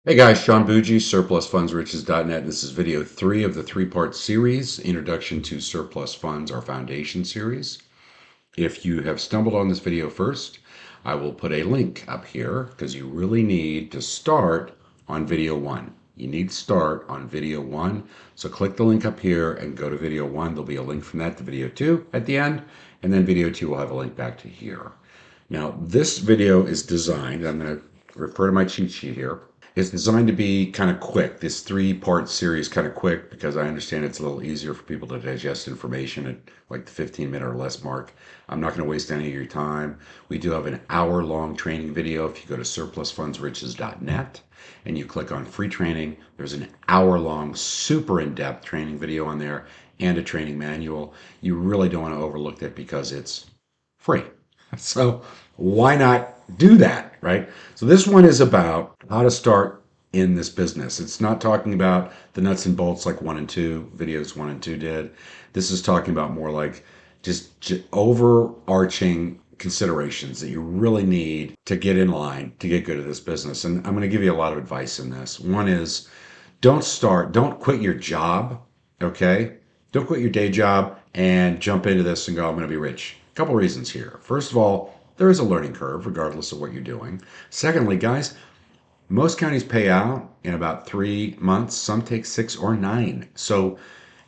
Hey guys, Sean Bougie, surplusfundsriches.net. This is video 3 of the 3-part series, Introduction to Surplus Funds, our foundation series. If you have stumbled on this video first, I will put a link up here because you really need to start on video 1. You need to start on video 1. So click the link up here and go to video 1. There'll be a link from that to video 2 at the end, and then video 2 will have a link back to here. Now, this video is designed, I'm going to refer to my cheat sheet here. It's designed to be kind of quick. This 3-part series kind of quick because I understand it's a little easier for people to digest information at like the 15-minute or less mark. I'm not going to waste any of your time. We do have an hour-long training video. If you go to surplusfundsriches.net and you click on free training, there's an hour-long, super in-depth training video on there and a training manual. You really don't want to overlook that because it's free. So why not do that, right? So this one is about how to start in this business. It's not talking about the nuts and bolts like 1 and 2 videos 1 and 2 did. This is talking about more like just overarching considerations that you really need to get in line to get good at this business. And I'm going to give you a lot of advice in this. One is don't quit your job, okay? Don't quit your day job and jump into this and go, I'm going to be rich. A couple reasons here. First of all, there is a learning curve regardless of what you're doing. Secondly, guys, most counties pay out in about 3 months. Some take 6 or 9. So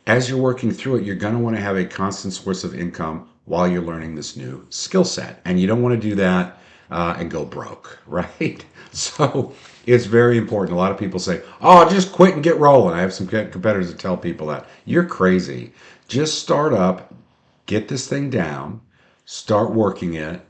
as you're working through it, you're going to want to have a constant source of income while you're learning this new skill set. And you don't want to do that and go broke, right? So it's very important. A lot of people say, oh, just quit and get rolling. I have some competitors that tell people that. You're crazy. Just start up, get this thing down, start working it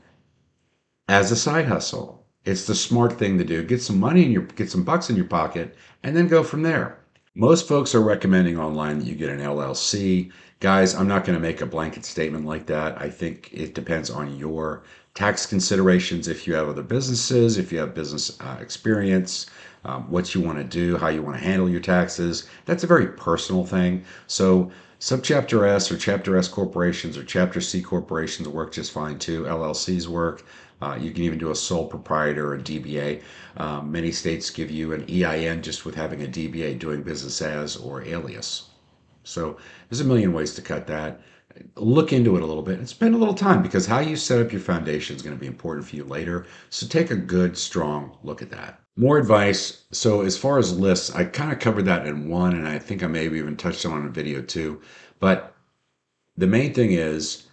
as a side hustle. It's the smart thing to do. Get some bucks in your pocket, and then go from there. Most folks are recommending online that you get an LLC. Guys, I'm not going to make a blanket statement like that. I think it depends on your tax considerations. If you have other businesses, if you have business experience, what you want to do, how you want to handle your taxes, that's a very personal thing. So Subchapter S or Chapter S corporations or Chapter C corporations work just fine too. LLCs work. You can even do a sole proprietor or a DBA. Many states give you an EIN just with having a DBA, doing business as or alias. So there's a million ways to cut that. Look into it a little bit and spend a little time because how you set up your foundation is going to be important for you later. So take a good, strong look at that. More advice. So as far as lists, I kind of covered that in 1, and I think I maybe even touched on it in video 2. But the main thing is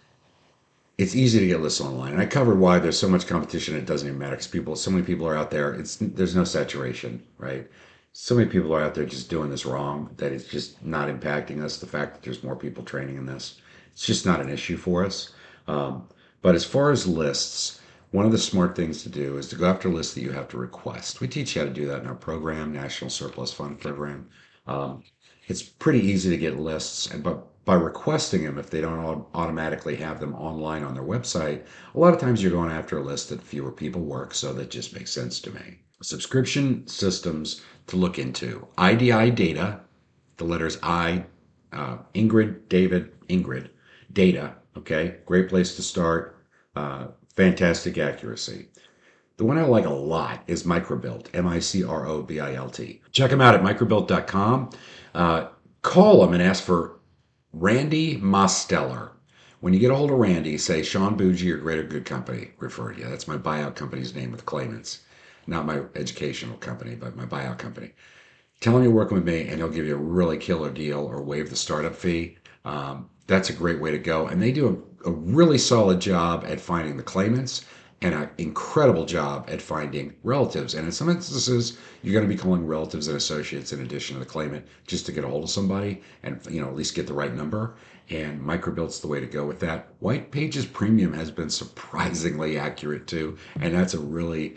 it's easy to get lists online, and I covered why there's so much competition. It doesn't even matter because so many people are out there. There's no saturation, right? So many people are out there just doing this wrong that it's just not impacting us. The fact that there's more people training in this, it's just not an issue for us. But as far as lists, one of the smart things to do is to go after lists that you have to request. We teach you how to do that in our program, National Surplus Fund Program. Um, it's pretty easy to get lists, but by requesting them, if they don't automatically have them online on their website, a lot of times you're going after a list that fewer people work, so that just makes sense to me. Subscription systems to look into. IDI data, the letters I, Ingrid, David, Ingrid, data, okay? Great place to start. Fantastic accuracy. The one I like a lot is Microbilt, Microbilt. Check them out at microbilt.com. Call them and ask for Randy Mosteller. When you get a hold of Randy, say Sean Bougie or Greater Good Company referred you. That's my buyout company's name with claimants. Not my educational company, but my buyout company. Tell him you're working with me and he'll give you a really killer deal or waive the startup fee. That's a great way to go. And they do a really solid job at finding the claimants and an incredible job at finding relatives. And in some instances, you're going to be calling relatives and associates in addition to the claimant just to get a hold of somebody and at least get the right number. And Microbilt's the way to go with that. White Pages Premium has been surprisingly accurate too, and that's a really,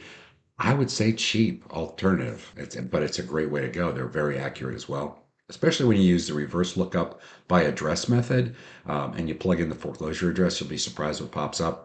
I would say, cheap alternative. But it's a great way to go. They're very accurate as well, especially when you use the reverse lookup by address method and you plug in the foreclosure address. You'll be surprised what pops up.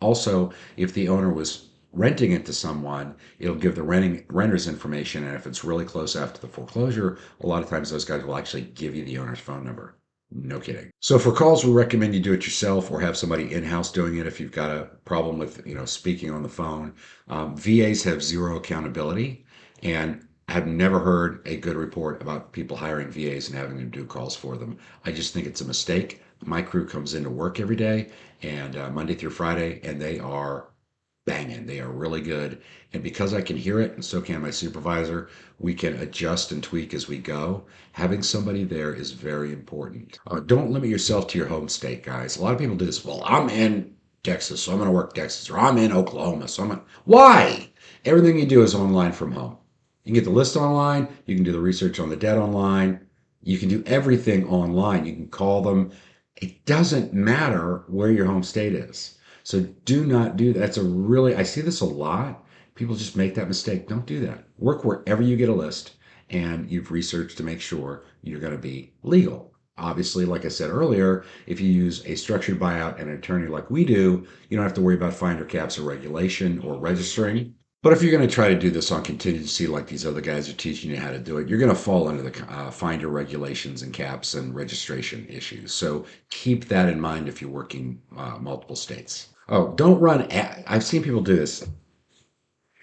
Also, if the owner was renting it to someone, it'll give the renter's information. And if it's really close after the foreclosure, a lot of times those guys will actually give you the owner's phone number. No kidding. So for calls, we recommend you do it yourself or have somebody in-house doing it if you've got a problem with, speaking on the phone. VAs have zero accountability, and I've never heard a good report about people hiring VAs and having them do calls for them. I just think it's a mistake. My crew comes into work every day and Monday through Friday, and they are banging. They are really good. And because I can hear it, and so can my supervisor, we can adjust and tweak as we go. Having somebody there is very important. Don't limit yourself to your home state, guys. A lot of people do this. Well, I'm in Texas, so I'm going to work Texas, or I'm in Oklahoma, so I'm going to. Why? Everything you do is online from home. You can get the list online. You can do the research on the debt online. You can do everything online. You can call them. It doesn't matter where your home state is. So do not do that. That's a really, I see this a lot. People just make that mistake. Don't do that. Work wherever you get a list and you've researched to make sure you're going to be legal. Obviously, like I said earlier, if you use a structured buyout and an attorney like we do, you don't have to worry about finder caps or regulation or registering. But if you're going to try to do this on contingency like these other guys are teaching you how to do it, you're going to fall under the finder regulations and caps and registration issues. So keep that in mind if you're working multiple states. Oh, don't run. I've seen people do this.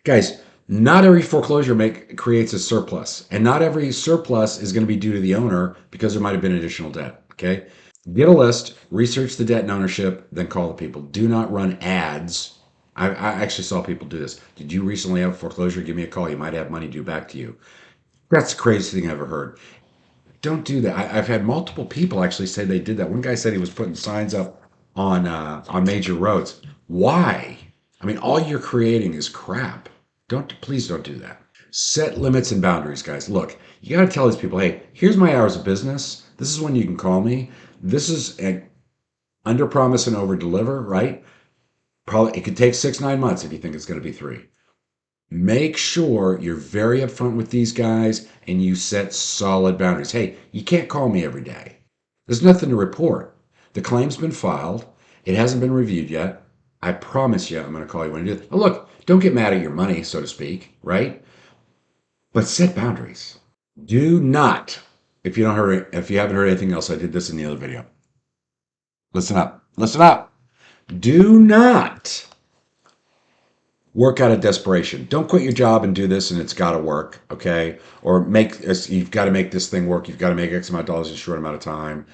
Guys, not every foreclosure creates a surplus, and not every surplus is going to be due to the owner because there might have been additional debt. Okay. Get a list, research the debt and ownership, then call the people. Do not run ads. I actually saw people do this. Did you recently have a foreclosure? Give me a call. You might have money due back to you. That's the craziest thing I've ever heard. Don't do that. I've had multiple people actually say they did that. One guy said he was putting signs up on major roads. Why? I mean, all you're creating is crap. Please don't do that. Set limits and boundaries, guys. Look, you got to tell these people, hey, here's my hours of business. This is when you can call me. This is an under promise and over deliver, right? Probably it could take 6, 9 months if you think it's going to be 3. Make sure you're very upfront with these guys and you set solid boundaries. Hey, you can't call me every day. There's nothing to report. The claim's been filed. It hasn't been reviewed yet. I promise you I'm going to call you when I do it. Now look, don't get mad at your money, so to speak, right? But set boundaries. Do not, if you haven't heard anything else, I did this in the other video. Listen up. Listen up. Do not work out of desperation. Don't quit your job and do this and it's got to work, okay? Or you've got to make this thing work. You've got to make X amount of dollars in a short amount of time.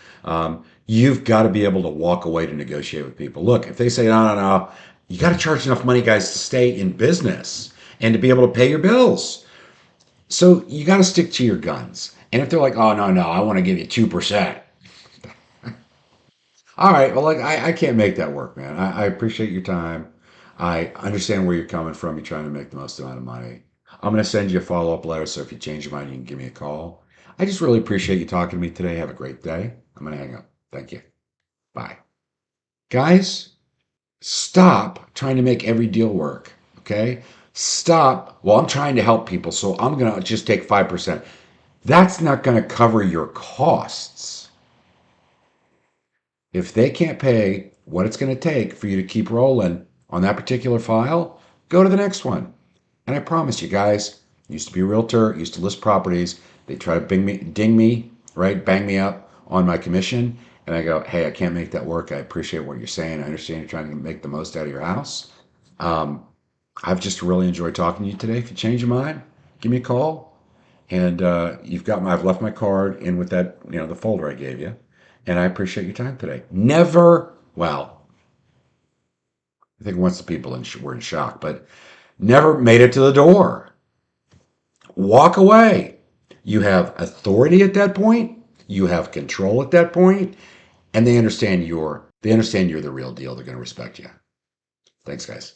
You've got to be able to walk away to negotiate with people. Look, if they say, no, you got to charge enough money, guys, to stay in business and to be able to pay your bills. So you got to stick to your guns. And if they're like, oh, no, I want to give you 2%. All right, well, like I can't make that work, man. I appreciate your time. I understand where you're coming from. You're trying to make the most amount of money. I'm going to send you a follow-up letter, so if you change your mind, you can give me a call. I just really appreciate you talking to me today. Have a great day. I'm going to hang up. Thank you. Bye. Guys, stop trying to make every deal work, okay? Stop. Well, I'm trying to help people, so I'm going to just take 5%. That's not going to cover your costs. If they can't pay what it's going to take for you to keep rolling on that particular file, go to the next one. And I promise you guys, used to be a realtor, used to list properties. They try to ding me, right? Bang me up on my commission. And I go, hey, I can't make that work. I appreciate what you're saying. I understand you're trying to make the most out of your house. I've just really enjoyed talking to you today. If you change your mind, give me a call. And I've left my card in with that, the folder I gave you. And I appreciate your time today. I think once the people were in shock, but never made it to the door. Walk away. You have authority at that point. You have control at that point, and they understand you're the real deal. They're going to respect you. Thanks, guys.